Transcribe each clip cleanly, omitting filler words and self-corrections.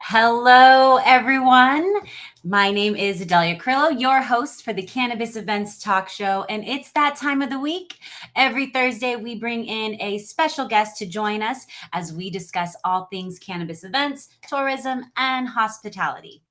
Hello, everyone. My name is Adelia Crillo, your host for the Cannabis Events Talk Show, and it's that time of the week. Every Thursday, we bring in a special guest to join us as we discuss all things cannabis events, tourism, and hospitality.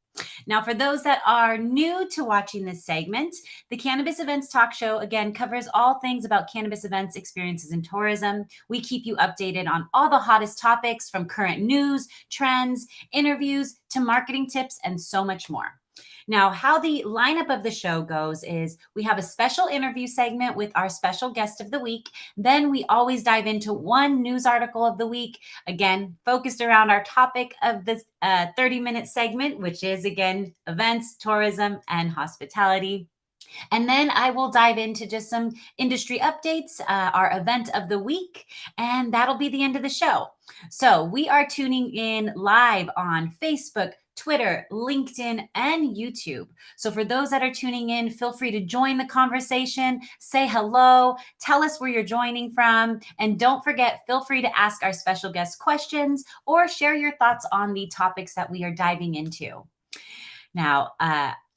Now, for those that are new to watching this segment, the Cannabis Events Talk Show again covers all things about cannabis events, experiences, and tourism. We keep you updated on all the hottest topics from current news, trends, interviews to marketing tips, and so much more. Now, how the lineup of the show goes is we have a special interview segment with our special guest of the week. Then we always dive into one news article of the week, again, focused around our topic of this 30-minute segment, which is, again, events, tourism, and hospitality. And then I will dive into just some industry updates, our event of the week, and that'll be the end of the show. So we are tuning in live on Facebook, Twitter, LinkedIn, and YouTube. So for those that are tuning in, feel free to join the conversation, say hello, tell us where you're joining from, and don't forget, feel free to ask our special guest questions or share your thoughts on the topics that we are diving into. Now,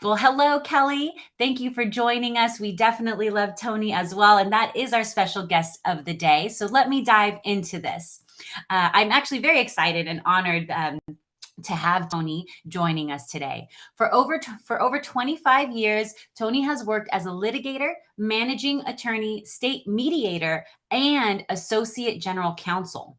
well, hello, Kelly. Thank you for joining us. We definitely love Toni as well, and that is our special guest of the day. So let me dive into this. I'm actually very excited and honored to have Toni joining us today. For over 25 years, Toni has worked as a litigator, managing attorney, state mediator, and associate general counsel.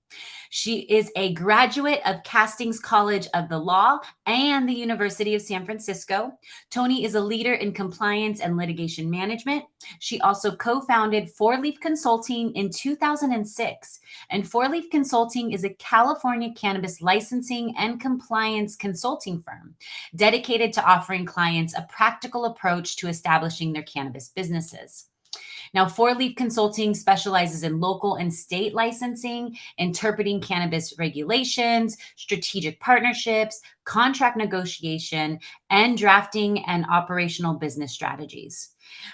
She is a graduate of Castings College of the Law and the University of San Francisco. Toni is a leader in compliance and litigation management. She also co-founded Four Leaf Consulting in 2006. And Four Leaf Consulting is a California cannabis licensing and compliance consulting firm dedicated to offering clients a practical approach to establishing their cannabis businesses. Now, Four Leaf Consulting specializes in local and state licensing, interpreting cannabis regulations, strategic partnerships, contract negotiation, and drafting and operational business strategies.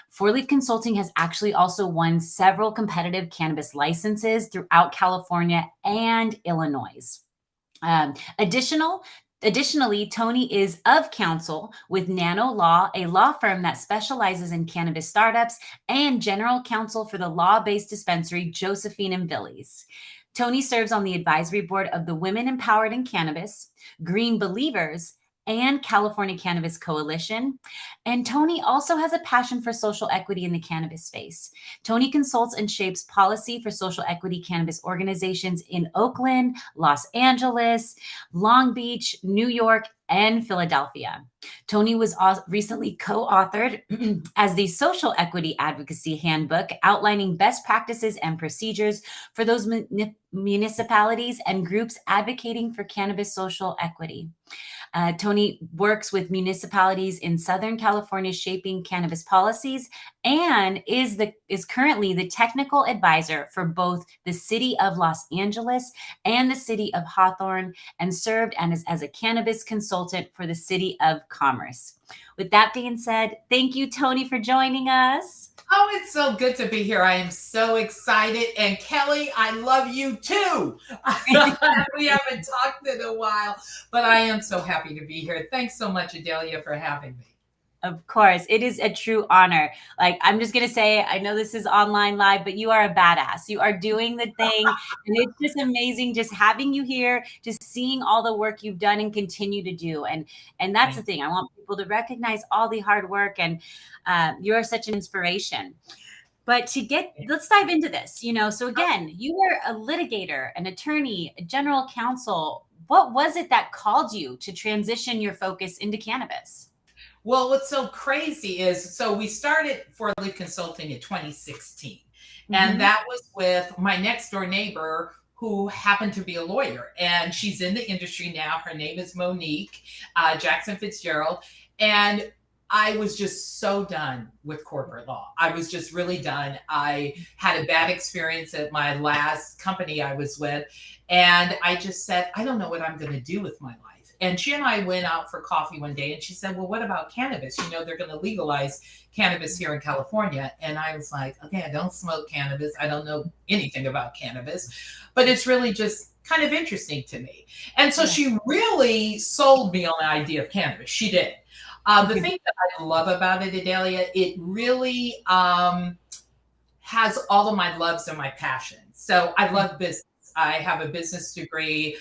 Four Leaf Consulting has actually also won several competitive cannabis licenses throughout California and Illinois. Additionally, Toni is of counsel with Nano Law, a law firm that specializes in cannabis startups, and general counsel for the law-based dispensary Josephine and Billy's. Toni serves on the advisory board of the Women Empowered in Cannabis, Green Believers, and California Cannabis Coalition. And Toni also has a passion for social equity in the cannabis space. Toni consults and shapes policy for social equity cannabis organizations in Oakland, Los Angeles, Long Beach, New York, and Philadelphia. Toni was recently co-authored as the Social Equity Advocacy Handbook, outlining best practices and procedures for those municipalities and groups advocating for cannabis social equity. Toni works with municipalities in Southern California shaping cannabis policies and is currently the technical advisor for both the city of Los Angeles and the city of Hawthorne, and served as a cannabis consultant for the city of Commerce. With that being said, thank you, Toni, for joining us. Oh, it's so good to be here. I am so excited. And Kelly, I love you too. We haven't talked in a while, but I am so happy to be here. Thanks so much, Adelia, for having me. Of course, it is a true honor. Like, I'm just going to say, I know this is online live, but you are a badass. You are doing the thing. And it's just amazing just having you here, just seeing all the work you've done and continue to do. And that's the thing. I want people to recognize all the hard work, and you're such an inspiration. But let's dive into this. So again, you were a litigator, an attorney, a general counsel. What was it that called you to transition your focus into cannabis? Well, what's so crazy is, so we started Four Leaf Consulting in 2016. And that was with my next door neighbor who happened to be a lawyer. And she's in the industry now. Her name is Monique Jackson Fitzgerald. And I was just so done with corporate law. I was just really done. I had a bad experience at my last company I was with. And I just said, I don't know what I'm going to do with my life. And she and I went out for coffee one day, and she said, well, what about cannabis? They're going to legalize cannabis here in California. And I was like, okay, I don't smoke cannabis. I don't know anything about cannabis, but it's really just kind of interesting to me. And so Yeah. she really sold me on the idea of cannabis. She did. The thing that I love about it, Adelia, it really has all of my loves and my passions. So I love business. I have a business degree.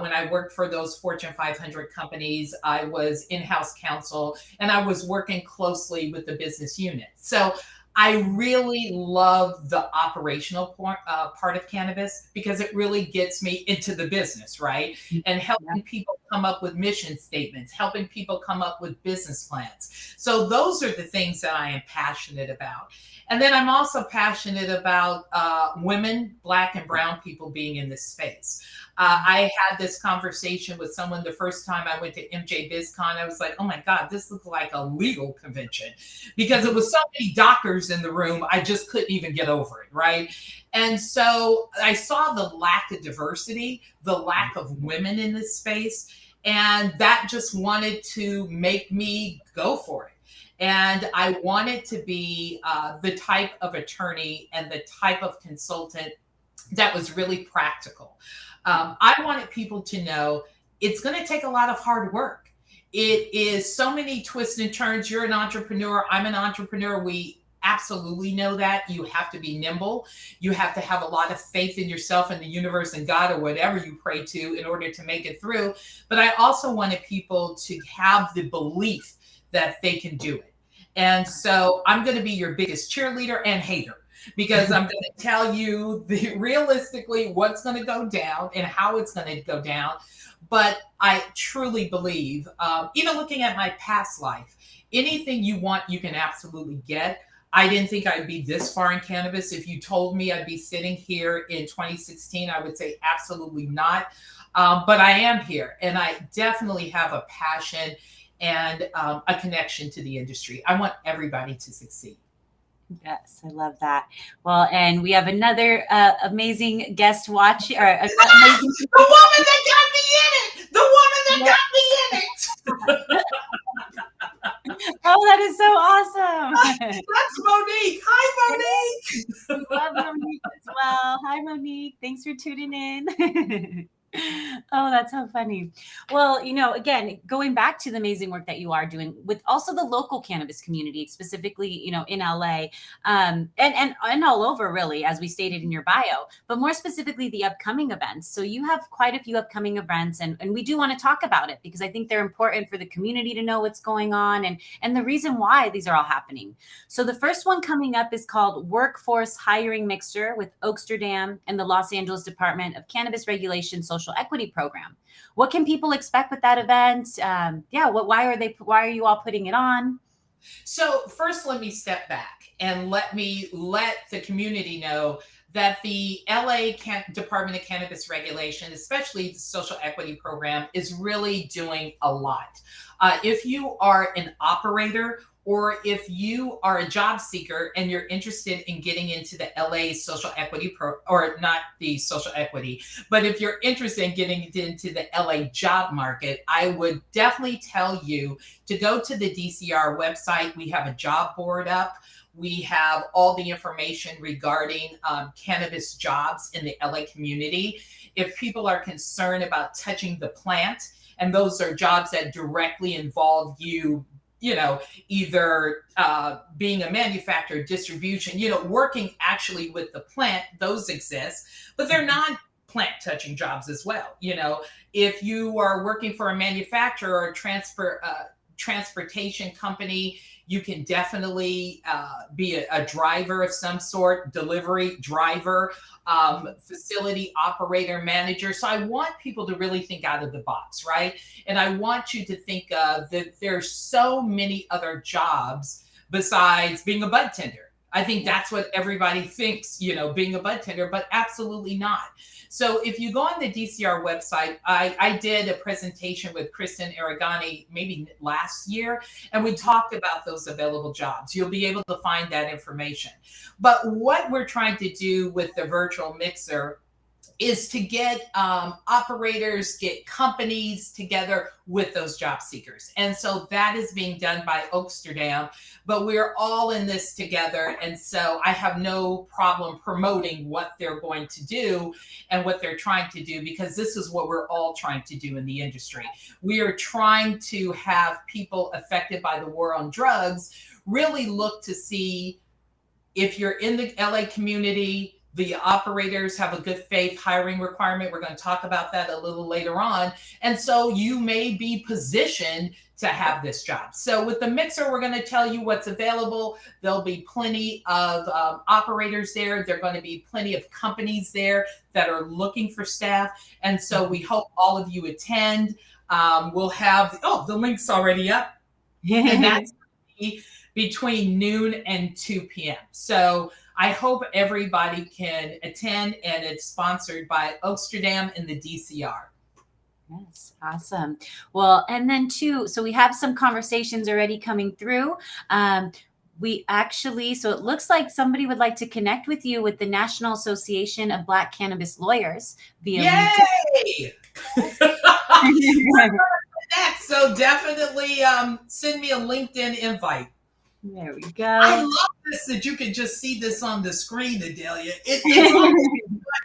When I worked for those Fortune 500 companies, I was in-house counsel and I was working closely with the business unit. So I really love the operational part of cannabis because it really gets me into the business, right? And Yeah. helping people come up with mission statements, helping people come up with business plans. So those are the things that I am passionate about. And then I'm also passionate about women, Black and brown people being in this space. I had this conversation with someone the first time I went to MJ BizCon. I was like, oh my God, this looks like a legal convention because it was so many doctors in the room. I just couldn't even get over it, right? And so I saw the lack of diversity, the lack of women in this space. And that just wanted to make me go for it. And I wanted to be the type of attorney and the type of consultant that was really practical. I wanted people to know it's going to take a lot of hard work. It is so many twists and turns. You're an entrepreneur. I'm an entrepreneur. We absolutely know that. You have to be nimble. You have to have a lot of faith in yourself and the universe and God or whatever you pray to in order to make it through. But I also wanted people to have the belief that they can do it. And so I'm going to be your biggest cheerleader and hater because I'm going to tell you realistically what's going to go down and how it's going to go down. But I truly believe, even looking at my past life, anything you want, you can absolutely get. I didn't think I'd be this far in cannabis. If you told me I'd be sitting here in 2016, I would say absolutely not. But I am here and I definitely have a passion and a connection to the industry. I want everybody to succeed. Yes, I love that. Well, and we have another amazing guest watch or amazing. The woman that got me in it. The woman that got me in it. Oh, that is so awesome. That's Monique. Hi, Monique. Love Monique as well. Hi, Monique. Thanks for tuning in. Oh, that's so funny. Well, again, going back to the amazing work that you are doing with also the local cannabis community, specifically, in LA, and all over, really, as we stated in your bio, but more specifically the upcoming events. So you have quite a few upcoming events, and we do want to talk about it because I think they're important for the community to know what's going on and the reason why these are all happening. So the first one coming up is called Workforce Hiring Mixture with Oaksterdam and the Los Angeles Department of Cannabis Regulation Social Equity Program. What can people expect with that event? Why are you all putting it on? So first, let me step back and let the community know that the LA Department of Cannabis Regulation, especially the Social Equity Program, is really doing a lot. If you are an operator or if you are a job seeker and you're interested in getting into the LA social equity or not the social equity, but if you're interested in getting into the LA job market, I would definitely tell you to go to the DCR website. We have a job board up. We have all the information regarding cannabis jobs in the LA community. If people are concerned about touching the plant, and those are jobs that directly involve you, either being a manufacturer, distribution, working actually with the plant, those exist, but they're not plant touching jobs as well. If you are working for a manufacturer or transportation company, you can definitely be a driver of some sort, delivery driver, facility operator, manager. So I want people to really think out of the box, right? And I want you to think that there's so many other jobs besides being a bud tender. I think that's what everybody thinks, being a bud tender, but absolutely not. So if you go on the DCR website, I did a presentation with Kristen Aragani maybe last year, and we talked about those available jobs. You'll be able to find that information. But what we're trying to do with the virtual mixer is to get operators, get companies together with those job seekers. And so that is being done by Oaksterdam, but we're all in this together. And so I have no problem promoting what they're going to do and what they're trying to do, because this is what we're all trying to do in the industry. We are trying to have people affected by the war on drugs really look to see if you're in the LA community. The operators have a good faith hiring requirement. We're going to talk about that a little later on. And so you may be positioned to have this job. So with the mixer, we're going to tell you what's available. There'll be plenty of operators there. There are going to be plenty of companies there that are looking for staff. And so we hope all of you attend. We'll have, the link's already up. And that's between noon and 2 p.m. So I hope everybody can attend, and it's sponsored by Oaksterdam and the DCR. Yes, awesome. Well, and then too, so we have some conversations already coming through. We actually, so it looks like somebody would like to connect with you with the National Association of Black Cannabis Lawyers via Yay! So definitely send me a LinkedIn invite. There we go. I love this, that you can just see this on the screen, Adelia. It's almost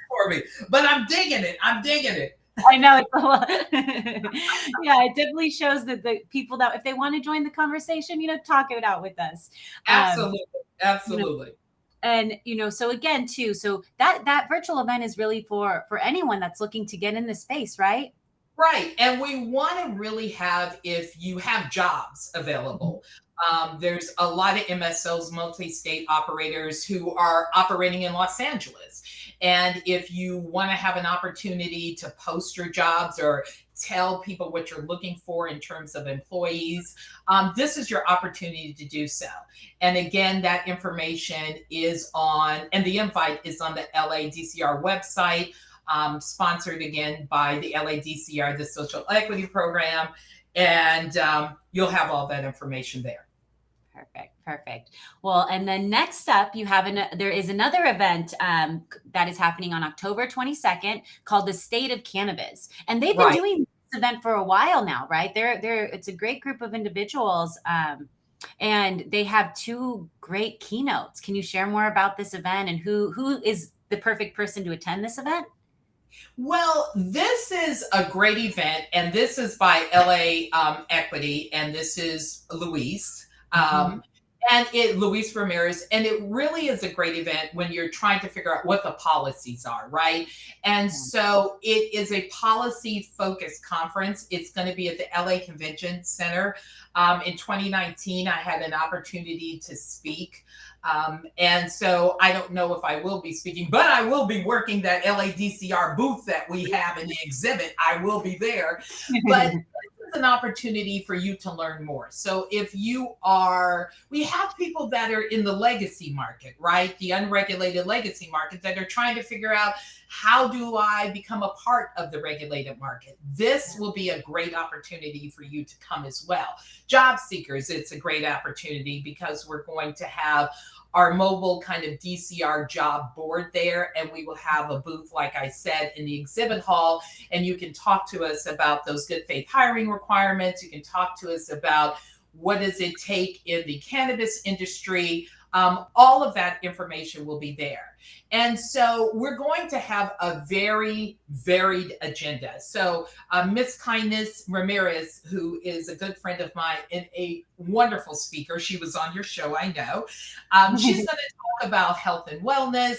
for me, but I'm digging it. I know it's a lot. Yeah, it definitely shows that the people that, if they want to join the conversation, talk it out with us. Absolutely. And so again, too, so that virtual event is really for anyone that's looking to get in the space, right? Right. And we want to really have, if you have jobs available, there's a lot of MSOs, multi-state operators, who are operating in Los Angeles. And if you want to have an opportunity to post your jobs or tell people what you're looking for in terms of employees, this is your opportunity to do so. And again, that information is on, and the invite is on the LADCR website, sponsored again by the LADCR, the Social Equity Program. And you'll have all that information there. Perfect. Well, and then next up, you have there is another event that is happening on October 22nd called the State of Cannabis, and they've been doing this event for a while now, right? It's a great group of individuals, and they have two great keynotes. Can you share more about this event and who is the perfect person to attend this event? Well, this is a great event, and this is by LA Equity, and this is Luis. And Luis Ramirez, and it really is a great event when you're trying to figure out what the policies are, right? And so it is a policy-focused conference. It's going to be at the LA Convention Center. In 2019, I had an opportunity to speak. And so I don't know if I will be speaking, but I will be working that LADCR booth that we have in the exhibit. I will be there. But an opportunity for you to learn more. So if we have people that are in the legacy market, right? The unregulated legacy market, that are trying to figure out, how do I become a part of the regulated market? This will be a great opportunity for you to come as well. Job seekers, it's a great opportunity because we're going to have our mobile kind of DCR job board there. And we will have a booth, like I said, in the exhibit hall. And you can talk to us about those good faith hiring requirements. You can talk to us about what does it take in the cannabis industry. All of that information will be there. And so we're going to have a very varied agenda. So Miss Kindness Ramirez, who is a good friend of mine and a wonderful speaker, she was on your show, I know. She's going to talk about health and wellness.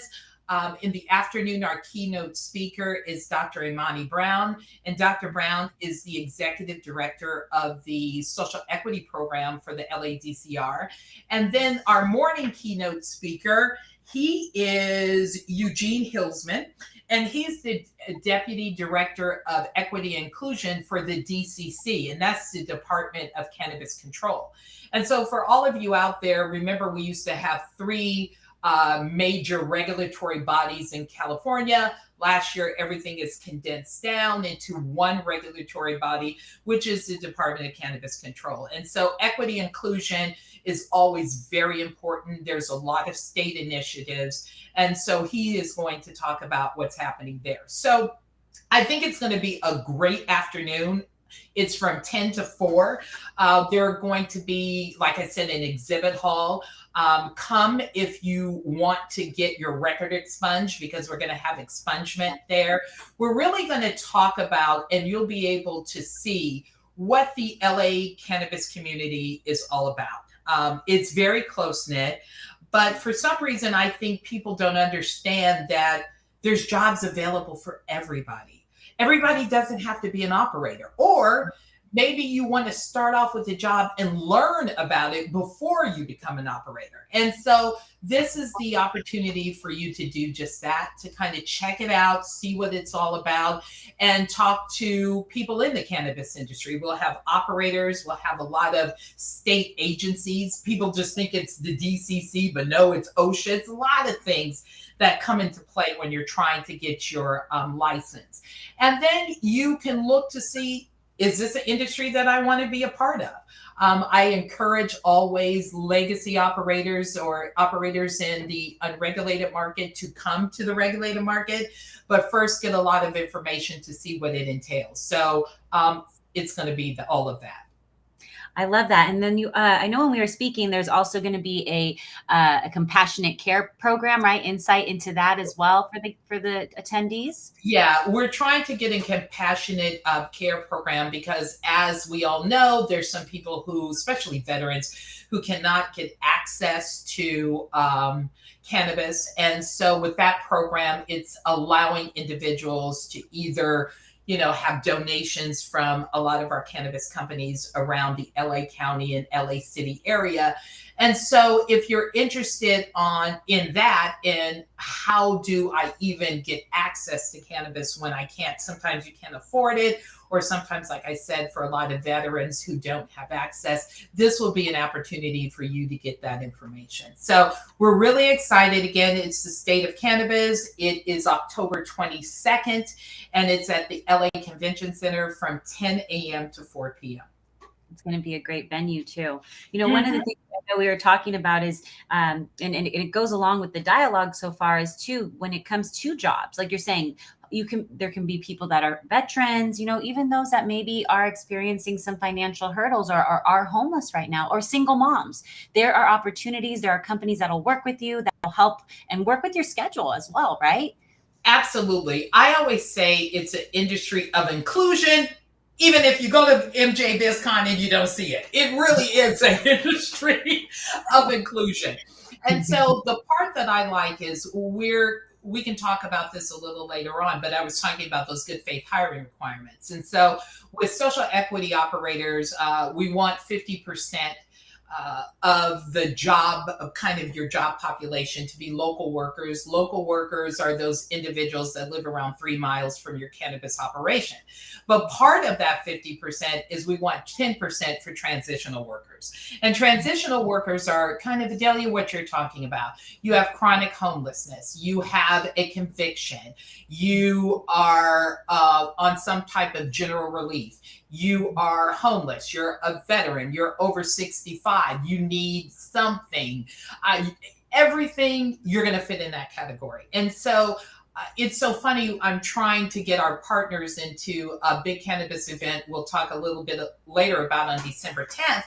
In the afternoon, our keynote speaker is Dr. Imani Brown, and Dr. Brown is the executive director of the Social Equity Program for the LADCR. And then our morning keynote speaker, he is Eugene Hilsman, and he's the Deputy Director of Equity and Inclusion for the DCC, and that's the Department of Cannabis Control. And so for all of you out there, remember we used to have 3 major regulatory bodies in California. Last year, everything is condensed down into one regulatory body, which is the Department of Cannabis Control. And so equity inclusion is always very important. There's a lot of state initiatives. And so he is going to talk about what's happening there. So I think it's going to be a great afternoon. It's from 10 to 4. There are going to be, like I said, an exhibit hall. Come if you want to get your record expunged, because we're going to have expungement there. We're really going to talk about, and you'll be able to see what the LA cannabis community is all about. It's very close knit, but for some reason, I think people don't understand that there's jobs available for everybody. Everybody doesn't have to be an operator, or maybe you want to start off with a job and learn about it before you become an operator. And so this is the opportunity for you to do just that, to kind of check it out, see what it's all about, and talk to people in the cannabis industry. We'll have operators, we'll have a lot of state agencies. People just think it's the DCC, but no, it's OSHA. It's a lot of things that come into play when you're trying to get your license. And then you can look to see, is this an industry that I want to be a part of? I encourage always legacy operators or operators in the unregulated market to come to the regulated market, but first get a lot of information to see what it entails. So it's going to be all of that. I love that. And then I know when we were speaking, there's also going to be a compassionate care program, right? Insight into that as well for the attendees. Yeah, we're trying to get a compassionate care program because, as we all know, there's some people who, especially veterans, who cannot get access to cannabis. And so with that program, it's allowing individuals to either have donations from a lot of our cannabis companies around the LA County and LA City area. And so if you're interested in that, and how do I even get access to cannabis when I can't, sometimes you can't afford it, or sometimes, like I said, for a lot of veterans who don't have access, this will be an opportunity for you to get that information. So we're really excited. Again, it's the State of Cannabis. It is October 22nd, and it's at the LA Convention Center from 10 a.m. to 4 p.m. It's going to be a great venue too. One of the things that we were talking about is, and it goes along with the dialogue so far, is too, when it comes to jobs, like you're saying, there can be people that are veterans, even those that maybe are experiencing some financial hurdles or are homeless right now, or single moms. There are opportunities. There are companies that'll work with you, that will help and work with your schedule as well, right? Absolutely. I always say it's an industry of inclusion. Even if you go to MJ BizCon and you don't see it, it really is an industry of inclusion. And so the part that I like is we can talk about this a little later on, but I was talking about those good faith hiring requirements. And so with social equity operators, we want 50% of the job, of kind of your job population, to be local workers. Local workers are those individuals that live around 3 miles from your cannabis operation. But part of that 50% is we want 10% for transitional workers. And transitional workers are kind of, Adelia, what you're talking about. You have chronic homelessness. You have a conviction. You are on some type of general relief. You are homeless. You're a veteran. You're over 65. You need something. Everything, you're going to fit in that category. And so it's so funny. I'm trying to get our partners into a big cannabis event we'll talk a little bit later about on December 10th.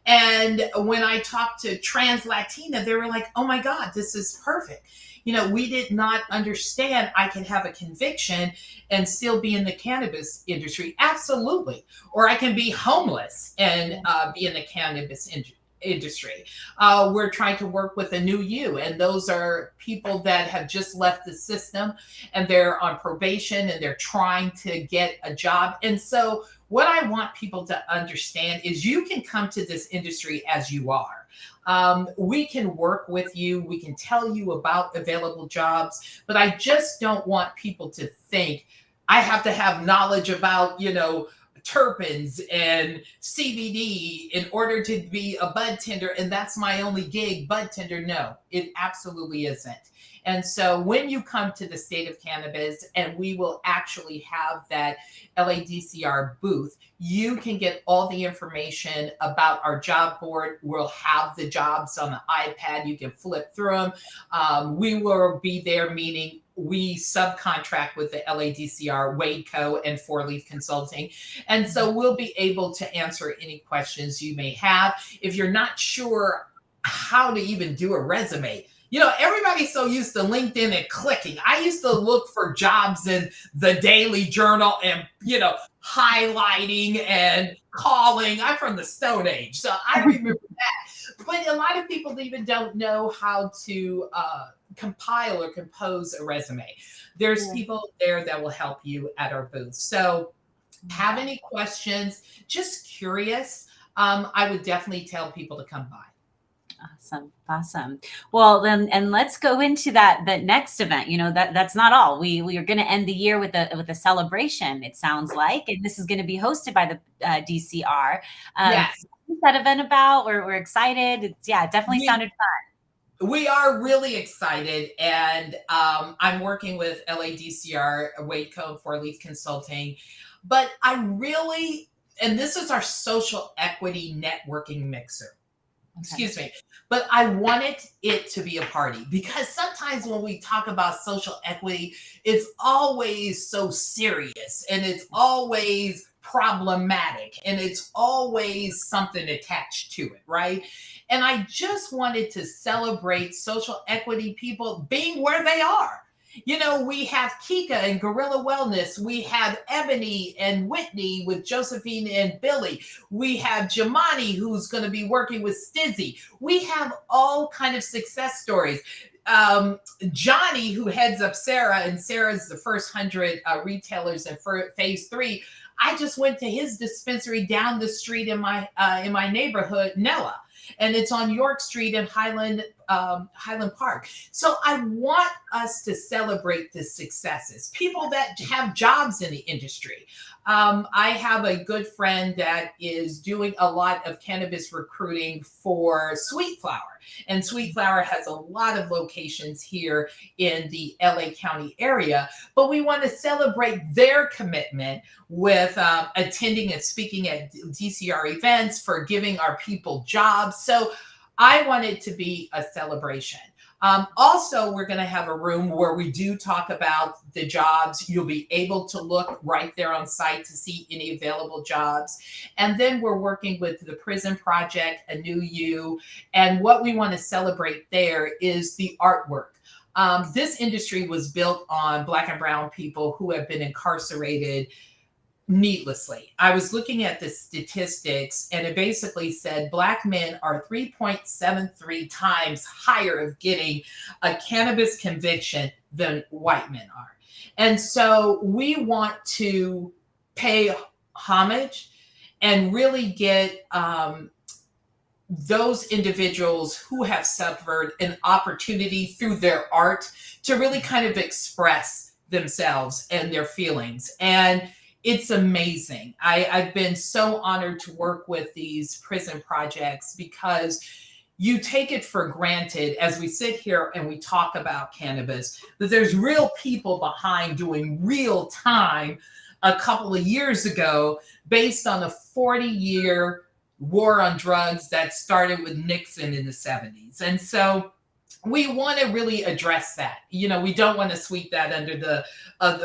And when I talked to Trans Latina, they were like, oh my God, this is perfect. We did not understand I can have a conviction and still be in the cannabis industry. Absolutely. Or I can be homeless and be in the cannabis industry. We're trying to work with a new you, and those are people that have just left the system and they're on probation and they're trying to get a job. And so what I want people to understand is you can come to this industry as you are. We can work with you. We can tell you about available jobs, but I just don't want people to think I have to have knowledge about, terpenes and CBD in order to be a bud tender, and that's my only gig, bud tender. No, it absolutely isn't. And so when you come to the state of cannabis, and we will actually have that LADCR booth, you can get all the information about our job board. We'll have the jobs on the iPad. You can flip through them. We will be there, meaning we subcontract with the LADCR, Wadeco, and Four Leaf Consulting. And so we'll be able to answer any questions you may have. If you're not sure how to even do a resume, everybody's so used to LinkedIn and clicking. I used to look for jobs in the Daily Journal and, highlighting and calling. I'm from the Stone Age, so I remember that. But a lot of people even don't know how to compile or compose a resume. There's people there that will help you at our booth. So have any questions, just curious, I would definitely tell people to come by. Awesome. Well, then, and let's go into that next event. That's not all. We are going to end the year with a celebration, it sounds like, and this is going to be hosted by the DCR. Yes. What's that event about? We're excited. It definitely sounded fun. We are really excited, and I'm working with LADCR, Wadeco, Four Leaf Consulting, but and this is our social equity networking mixer. Excuse me. But I wanted it to be a party, because sometimes when we talk about social equity, it's always so serious, and it's always problematic, and it's always something attached to it, right? And I just wanted to celebrate social equity people being where they are. We have Kika and Gorilla Wellness. We have Ebony and Whitney with Josephine and Billy. We have Jamani, who's going to be working with Stizzy. We have all kind of success stories. Johnny, who heads up Sarah, and Sarah's the first 100 retailers in phase 3. I just went to his dispensary down the street in my neighborhood, Nella, and it's on York Street in Highland Park. So I want us to celebrate the successes, people that have jobs in the industry. I have a good friend that is doing a lot of cannabis recruiting for Sweet Flower. And Sweet Flower has a lot of locations here in the LA County area, but we want to celebrate their commitment with attending and speaking at DCR events, for giving our people jobs. So I want it to be a celebration. Also, we're going to have a room where we do talk about the jobs. You'll be able to look right there on site to see any available jobs. And then we're working with the Prison Project, A New You. And what we want to celebrate there is the artwork. This industry was built on Black and brown people who have been incarcerated needlessly. I was looking at the statistics, and it basically said Black men are 3.73 times higher of getting a cannabis conviction than white men are. And so we want to pay homage and really get those individuals who have suffered an opportunity through their art to really kind of express themselves and their feelings. And it's amazing. I've been so honored to work with these prison projects, because you take it for granted as we sit here and we talk about cannabis, that there's real people behind doing real time a couple of years ago, based on a 40-year war on drugs that started with Nixon in the 70s. And so we want to really address that. We don't want to sweep that under the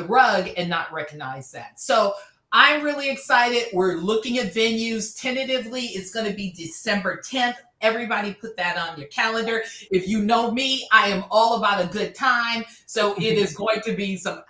rug and not recognize that. So I'm really excited. We're looking at venues. Tentatively, it's going to be December 10th. Everybody put that on your calendar. If you know me, I am all about a good time. So it is going to be some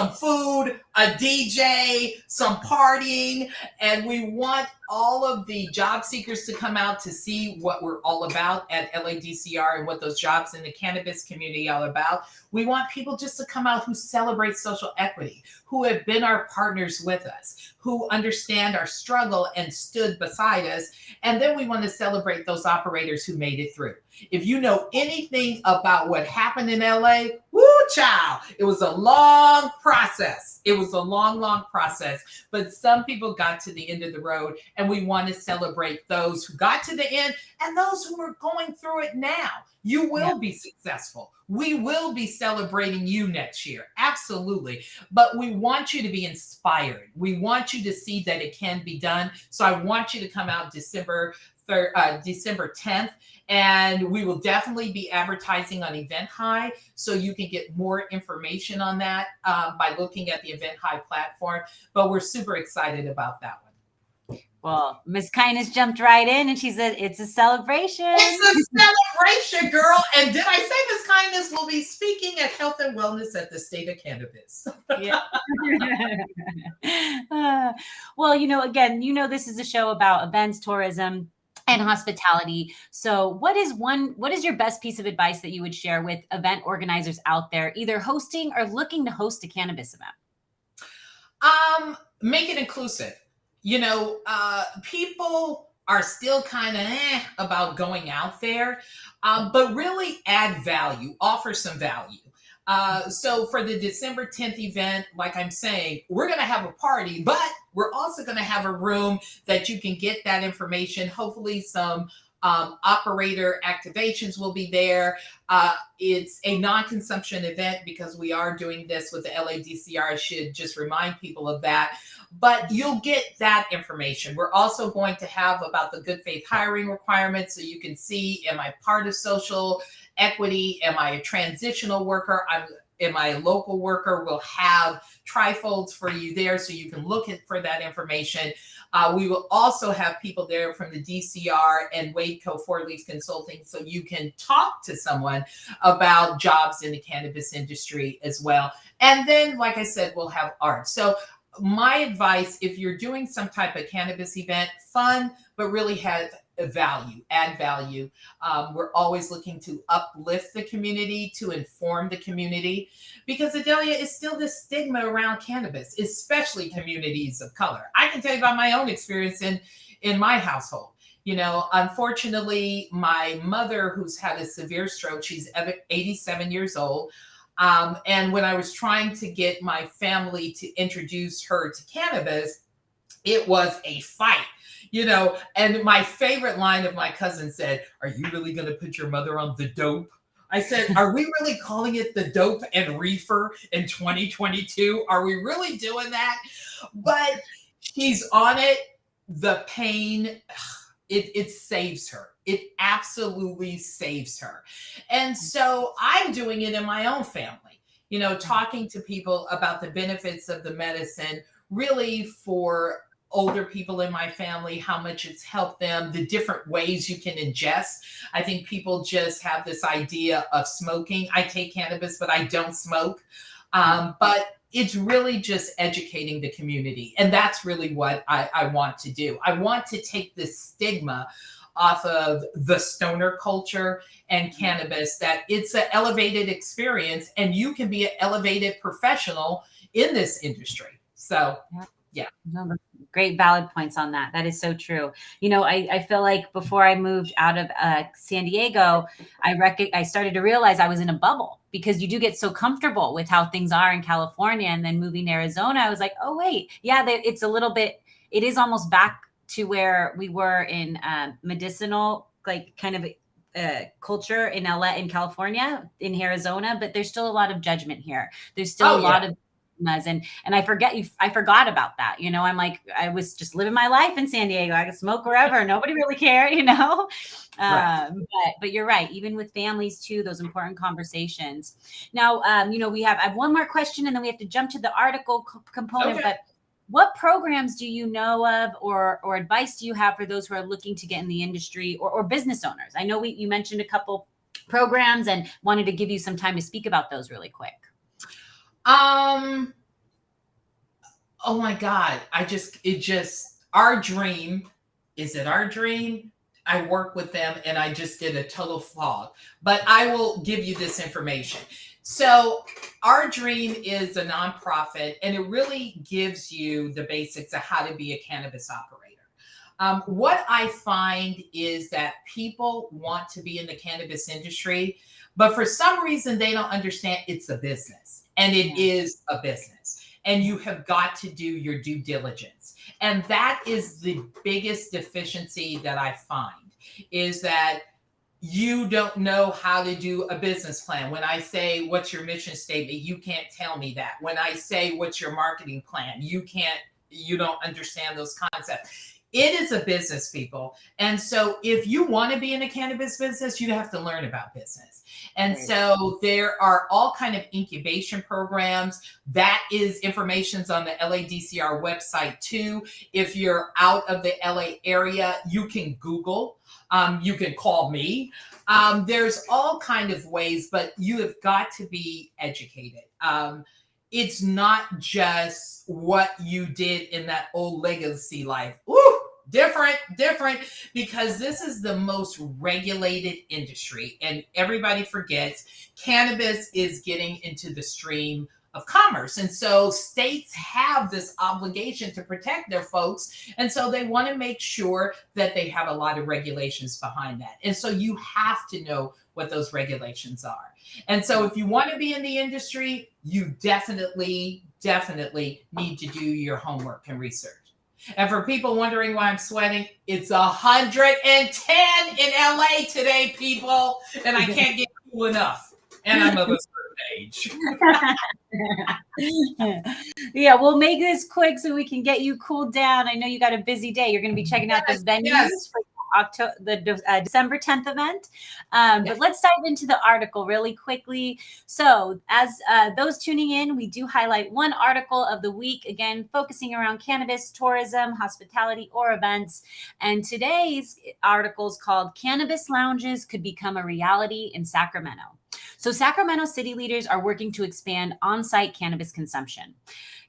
food, a DJ, some partying, and we want all of the job seekers to come out to see what we're all about at LADCR, and what those jobs in the cannabis community are about. We want people just to come out who celebrate social equity, who have been our partners with us, who understand our struggle and stood beside us. And then we want to celebrate those operators who made it through. If you know anything about what happened in LA, Woo, child. It was a long process. It was a long, long process. But some people got to the end of the road, and we want to celebrate those who got to the end and those who are going through it now. You will be successful. We will be celebrating you next year. Absolutely. But we want you to be inspired. We want you to see that it can be done. So I want you to come out December 10th, and we will definitely be advertising on Eventhi, so you can get more information on that by looking at the Eventhi platform. But we're super excited about that one. Well, Miss Kindness jumped right in and she said, it's a celebration. It's a celebration, girl. And did I say Miss Kindness will be speaking at Health and Wellness at the State of Cannabis? Yeah. Well, again, this is a show about events, tourism, and hospitality. So what is your best piece of advice that you would share with event organizers out there, either hosting or looking to host a cannabis event? Make it inclusive. People are still kind of about going out there, but really add value, offer some value. So for the December 10th event, like I'm saying, we're going to have a party, but we're also going to have a room that you can get that information. Hopefully some operator activations will be there. It's a non-consumption event because we are doing this with the LADCR. I should just remind people of that. But you'll get that information. We're also going to have about the good faith hiring requirements, so you can see, am I part of social equity? Am I a transitional worker? Am I a local worker? We'll have trifolds for you there, so you can look for that information. We will also have people there from the DCR and Wadeco 4-Leaf Consulting, so you can talk to someone about jobs in the cannabis industry as well. And then, like I said, we'll have art. So my advice, if you're doing some type of cannabis event, fun, but really have value, add value. We're always looking to uplift the community, to inform the community, because Adelia, is still this stigma around cannabis, especially communities of color. I can tell you about my own experience in my household. Unfortunately, my mother, who's had a severe stroke, she's 87 years old. And when I was trying to get my family to introduce her to cannabis, it was a fight. And my favorite line of my cousin said, "Are you really going to put your mother on the dope?" I said, "Are we really calling it the dope and reefer in 2022? Are we really doing that?" But she's on it. The pain, it saves her. It absolutely saves her. And so I'm doing it in my own family, talking to people about the benefits of the medicine, really for older people in my family, how much it's helped them, the different ways you can ingest. I think people just have this idea of smoking. I take cannabis, but I don't smoke. But it's really just educating the community. And that's really what I want to do. I want to take this stigma off of the stoner culture and cannabis, that it's an elevated experience and you can be an elevated professional in this industry. So, yeah. No, great valid points on that. That is so true. I feel like before I moved out of San Diego, I started to realize I was in a bubble, because you do get so comfortable with how things are in California. And then moving to Arizona, I was like, oh, wait, yeah, it's a little bit, it is almost back to where we were in medicinal, like kind of culture in California, in Arizona, but there's still a lot of judgment here. There's still a lot of and I forgot about that. I'm like, I was just living my life in San Diego. I could smoke wherever. Nobody really cared, Right. But you're right. Even with families too, those important conversations. Now, I have one more question, and then we have to jump to the article component. Okay. But what programs do you know of, or advice do you have for those who are looking to get in the industry, or business owners? I know you mentioned a couple programs and wanted to give you some time to speak about those really quick. Oh my God. Our dream. Is it our dream? I work with them and I just did a total fog, but I will give you this information. So Our Dream is a nonprofit, and it really gives you the basics of how to be a cannabis operator. What I find is that people want to be in the cannabis industry, But for some reason, they don't understand it's a business, and it is a business, and you have got to do your due diligence. And that is the biggest deficiency that I find, is that you don't know how to do a business plan. When I say, what's your mission statement? You can't tell me that. When I say, what's your marketing plan? You don't understand those concepts. It is a business, people. And so if you want to be in a cannabis business, you have to learn about business. And so there are all kind of incubation programs. That is information's on the LADCR website too. If you're out of the LA area, you can Google. You can call me. There's all kind of ways, but you have got to be educated. It's not just what you did in that old legacy life. Ooh, different, because this is the most regulated industry, and everybody forgets cannabis is getting into the stream of commerce. And so states have this obligation to protect their folks. And so they want to make sure that they have a lot of regulations behind that. And so you have to know what those regulations are. And so if you want to be in the industry, you definitely need to do your homework and research. And for people wondering why I'm sweating, it's 110 in LA today, people. And I can't get cool enough. And I'm of a certain age. Yeah, we'll make this quick so we can get you cooled down. I know you got a busy day. You're going to be checking out the venues for the December 10th event. But let's dive into the article really quickly. So as those tuning in, we do highlight one article of the week, again, focusing around cannabis, tourism, hospitality, or events. And today's article is called Cannabis Lounges Could Become a Reality in Sacramento. So Sacramento city leaders are working to expand on-site cannabis consumption.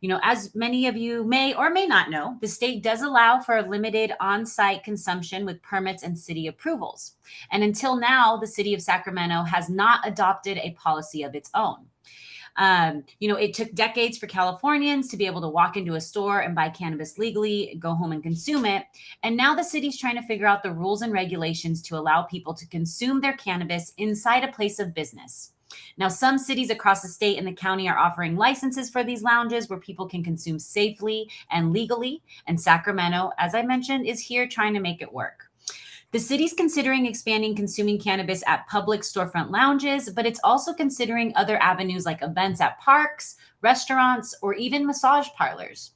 You know, as many of you may or may not know, the state does allow for a limited on-site consumption with permits and city approvals. And until now, the city of Sacramento has not adopted a policy of its own. It took decades for Californians to be able to walk into a store and buy cannabis legally, go home and consume it. And now the city's trying to figure out the rules and regulations to allow people to consume their cannabis inside a place of business. Now, some cities across the state and the county are offering licenses for these lounges where people can consume safely and legally. And Sacramento, as I mentioned, is here trying to make it work. The city's considering expanding consuming cannabis at public storefront lounges, but it's also considering other avenues like events at parks, restaurants, or even massage parlors.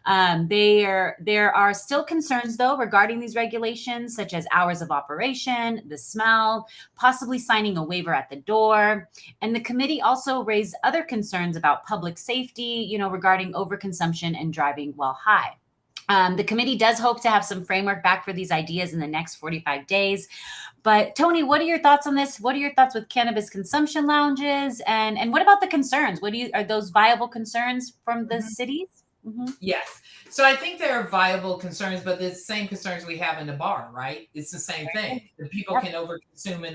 There are still concerns, though, regarding these regulations, such as hours of operation, the smell, possibly signing a waiver at the door. And the committee also raised other concerns about public safety, regarding overconsumption and driving while high. The committee does hope to have some framework back for these ideas in the next 45 days. But Toni, what are your thoughts on this? What are your thoughts with cannabis consumption lounges? And what about the concerns? Are those viable concerns from the cities? Mm-hmm. Yes. So I think there are viable concerns, but the same concerns we have in the bar, right? It's the same thing. The people can overconsume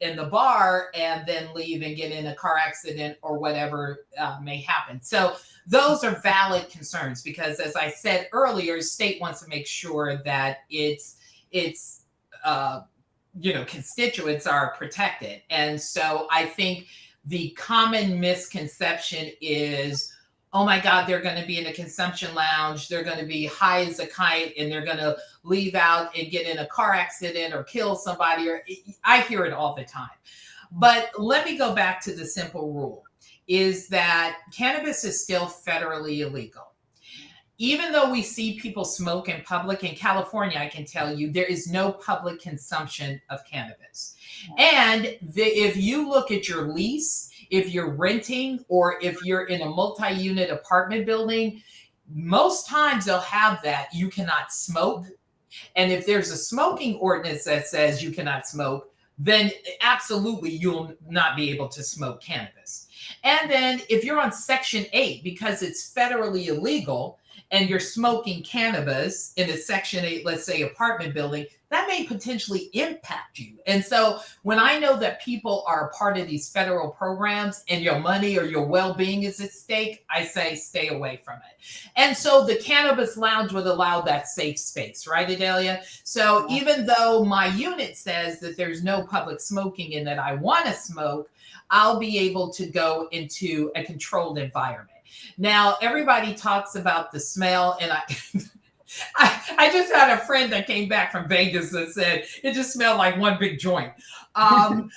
in the bar and then leave and get in a car accident or whatever may happen. So those are valid concerns because, as I said earlier, state wants to make sure that its constituents are protected. And so I think the common misconception is, oh my God, they're going to be in a consumption lounge. They're going to be high as a kite and they're going to leave out and get in a car accident or kill somebody. I hear it all the time. But let me go back to the simple rule, is that cannabis is still federally illegal. Even though we see people smoke in public, in California, I can tell you, there is no public consumption of cannabis. And if you look at your lease, if you're renting or if you're in a multi-unit apartment building, most times they'll have that you cannot smoke. And if there's a smoking ordinance that says you cannot smoke, then absolutely you'll not be able to smoke cannabis. And then if you're on Section 8, because it's federally illegal, and you're smoking cannabis in a Section 8, let's say, apartment building, that may potentially impact you. And so when I know that people are a part of these federal programs and your money or your well-being is at stake, I say stay away from it. And so the cannabis lounge would allow that safe space, right, Adelia? So even though my unit says that there's no public smoking and that I want to smoke, I'll be able to go into a controlled environment. Now, everybody talks about the smell, and I just had a friend that came back from Vegas that said it just smelled like one big joint. Um,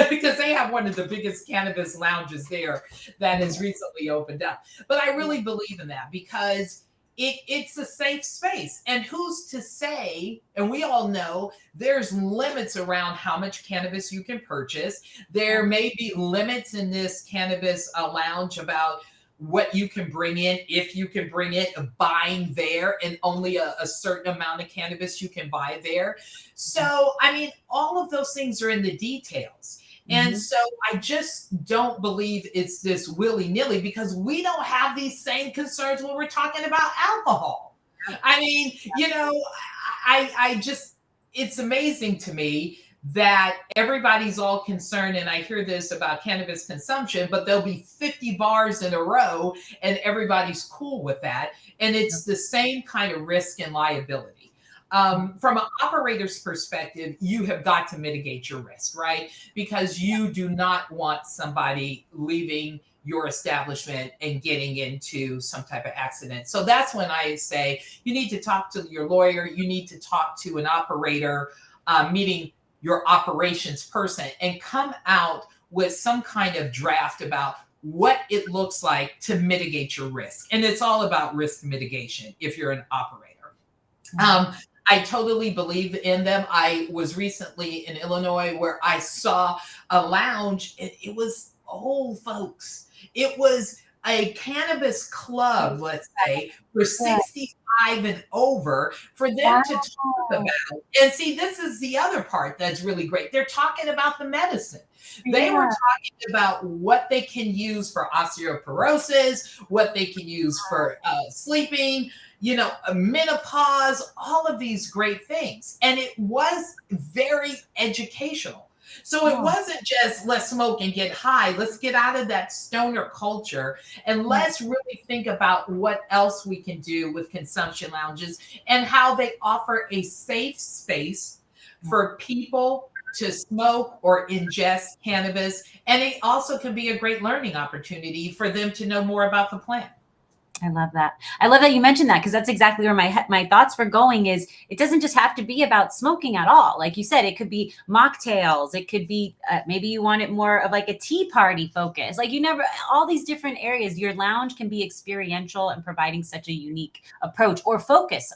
because they have one of the biggest cannabis lounges there that has recently opened up. But I really believe in that because it's a safe space. And who's to say, and we all know there's limits around how much cannabis you can purchase. There may be limits in this cannabis lounge about what you can bring in, if you can bring it, buying there, and only a certain amount of cannabis you can buy there. So, I mean, all of those things are in the details. And so I just don't believe it's this willy-nilly because we don't have these same concerns when we're talking about alcohol. I mean, I just, it's amazing to me that everybody's all concerned, and I hear this about cannabis consumption, but there'll be 50 bars in a row and everybody's cool with that. And it's the same kind of risk and liability. From an operator's perspective, you have got to mitigate your risk, right? Because you do not want somebody leaving your establishment and getting into some type of accident. So that's when I say you need to talk to your lawyer, you need to talk to an operator, meeting your operations person, and come out with some kind of draft about what it looks like to mitigate your risk. And it's all about risk mitigation if you're an operator. I totally believe in them. I was recently in Illinois where I saw a lounge. It was old folks. It was a cannabis club, let's say, for 65 and over, for them to talk about. And see, this is the other part that's really great. They're talking about the medicine. They were talking about what they can use for osteoporosis, what they can use for sleeping, menopause, all of these great things. And it was very educational. So it wasn't just let's smoke and get high. Let's get out of that stoner culture and let's really think about what else we can do with consumption lounges and how they offer a safe space for people to smoke or ingest cannabis. And it also can be a great learning opportunity for them to know more about the plant. I love that. I love that you mentioned that because that's exactly where my thoughts were going is it doesn't just have to be about smoking at all. Like you said, it could be mocktails. It could be maybe you want it more of like a tea party focus. Like all these different areas, your lounge can be experiential and providing such a unique approach or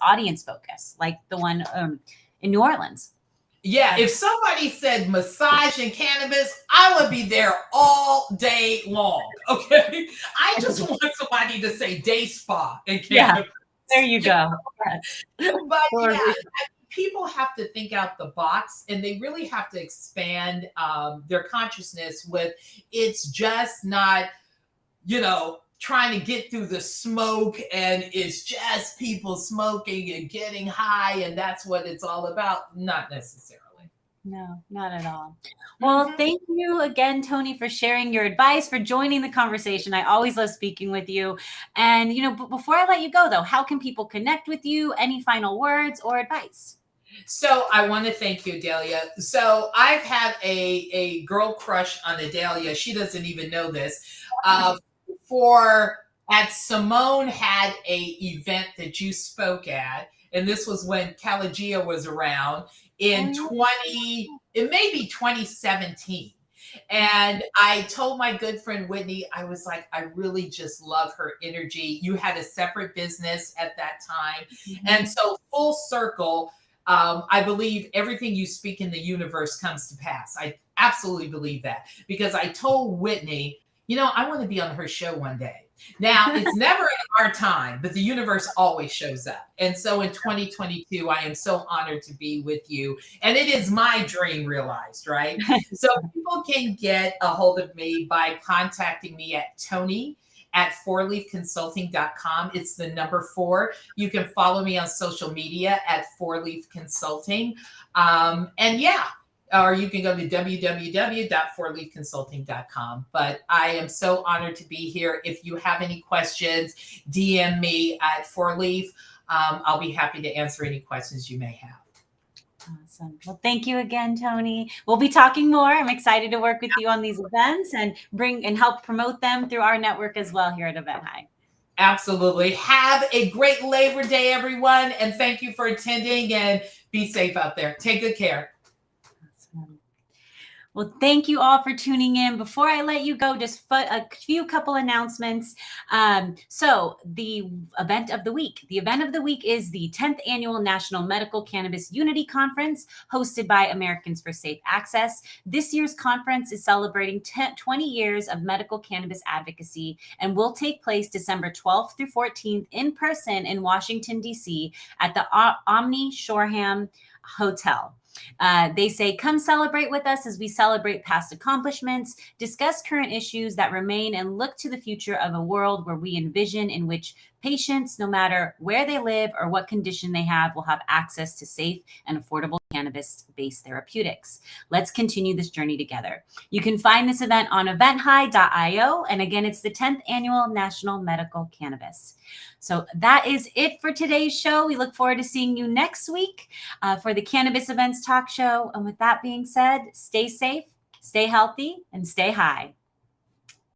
audience focus, like the one in New Orleans. Yeah, if somebody said massage and cannabis, I would be there all day long. Okay. I just want somebody to say day spa and cannabis. Yeah, there you go. But people have to think out the box and they really have to expand their consciousness with it's just not, trying to get through the smoke and it's just people smoking and getting high and that's what it's all about. Not necessarily. No, not at all. Well, thank you again, Toni, for sharing your advice, for joining the conversation. I always love speaking with you. And, before I let you go, though, how can people connect with you? Any final words or advice? So I want to thank you, Delia. So I've had a girl crush on Adelia. She doesn't even know this. Simone had a event that you spoke at, and this was when Calagia was around in 2017. And I told my good friend Whitney, I was like, I really just love her energy. You had a separate business at that time. And so full circle, I believe everything you speak in the universe comes to pass. I absolutely believe that because I told Whitney, I want to be on her show one day. Now, it's never in our time, but the universe always shows up. And so in 2022, I am so honored to be with you. And it is my dream realized, right? So people can get a hold of me by contacting me at Toni@4leafconsulting.com. It's the number 4. You can follow me on social media at 4leaf consulting. Or you can go to www.4leafconsulting.com. But I am so honored to be here. If you have any questions, DM me at 4leaf. I'll be happy to answer any questions you may have. Awesome. Well, thank you again, Toni. We'll be talking more. I'm excited to work with you on these events and bring and help promote them through our network as well here at Event High. Absolutely. Have a great Labor Day, everyone. And thank you for attending, and be safe out there. Take good care. Awesome. Well, thank you all for tuning in. Before I let you go, just a few couple announcements. So the event of the week is the 10th Annual National Medical Cannabis Unity Conference hosted by Americans for Safe Access. This year's conference is celebrating 20 years of medical cannabis advocacy and will take place December 12th through 14th in person in Washington, D.C. at the Omni Shoreham Hotel. They say, come celebrate with us as we celebrate past accomplishments, discuss current issues that remain, and look to the future of a world where we envision in which patients, no matter where they live or what condition they have, will have access to safe and affordable cannabis-based therapeutics. Let's continue this journey together. You can find this event on eventhi.io. And again, it's the 10th Annual National Medical Cannabis. So that is it for today's show. We look forward to seeing you next week for the Cannabis Events Talk Show. And with that being said, stay safe, stay healthy, and stay high.